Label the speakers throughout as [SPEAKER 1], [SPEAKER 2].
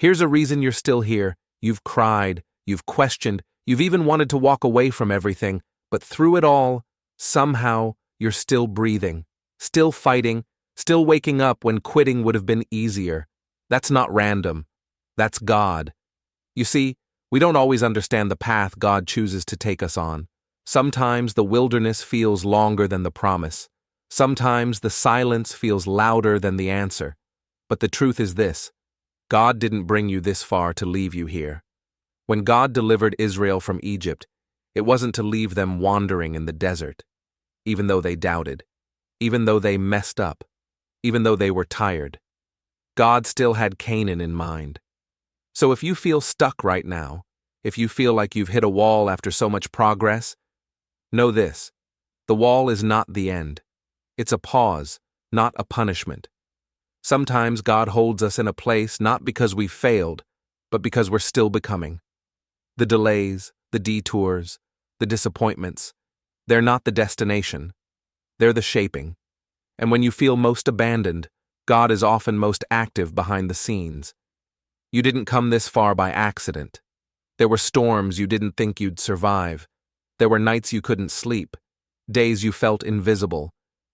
[SPEAKER 1] Here's a reason you're still here. You've cried, you've questioned, you've even wanted to walk away from everything, but through it all, somehow, you're still breathing, still fighting, still waking up when quitting would have been easier. That's not random. That's God. You see, we don't always understand the path God chooses to take us on. Sometimes the wilderness feels longer than the promise. Sometimes the silence feels louder than the answer. But the truth is this: God didn't bring you this far to leave you here. When God delivered Israel from Egypt, it wasn't to leave them wandering in the desert. Even though they doubted, even though they messed up, even though they were tired, God still had Canaan in mind. So if you feel stuck right now, if you feel like you've hit a wall after so much progress, know this: the wall is not the end. It's a pause, not a punishment. Sometimes God holds us in a place not because we've failed, but because we're still becoming. The delays, the detours, the disappointments, they're not the destination. They're the shaping. And when you feel most abandoned, God is often most active behind the scenes. You didn't come this far by accident. There were storms you didn't think you'd survive. There were nights you couldn't sleep, days you felt invisible,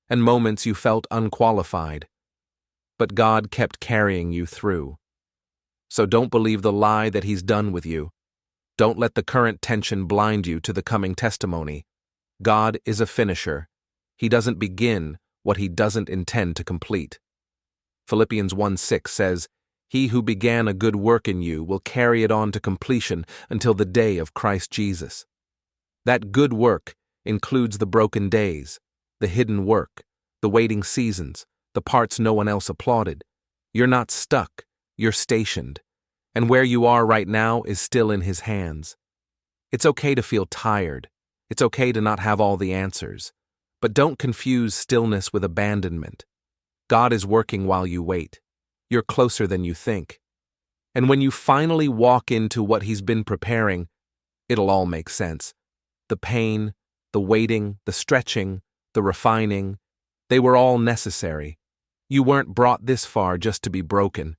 [SPEAKER 1] and moments you felt unqualified. But God kept carrying you through. So don't believe the lie that He's done with you. Don't let the current tension blind you to the coming testimony. God is a finisher. He doesn't begin what He doesn't intend to complete. Philippians 1:6 says, "He who began a good work in you will carry it on to completion until the day of Christ Jesus." That good work includes the broken days, the hidden work, the waiting seasons, the parts no one else applauded. You're not stuck, you're stationed. And where you are right now is still in His hands. It's okay to feel tired. It's okay to not have all the answers. But don't confuse stillness with abandonment. God is working while you wait. You're closer than you think. And when you finally walk into what He's been preparing, it'll all make sense. The pain, the waiting, the stretching, the refining, they were all necessary. You weren't brought this far just to be broken.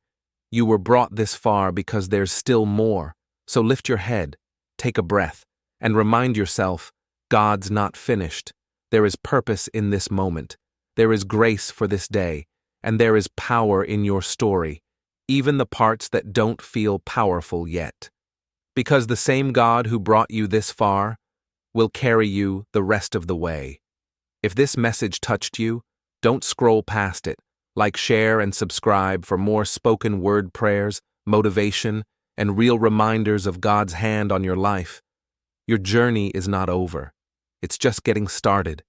[SPEAKER 1] You were brought this far because there's still more. So lift your head, take a breath, and remind yourself, God's not finished. There is purpose in this moment. There is grace for this day, and there is power in your story, even the parts that don't feel powerful yet. Because the same God who brought you this far will carry you the rest of the way. If this message touched you, don't scroll past it. Like, share, and subscribe for more spoken word prayers, motivation, and real reminders of God's hand on your life. Your journey is not over. It's just getting started.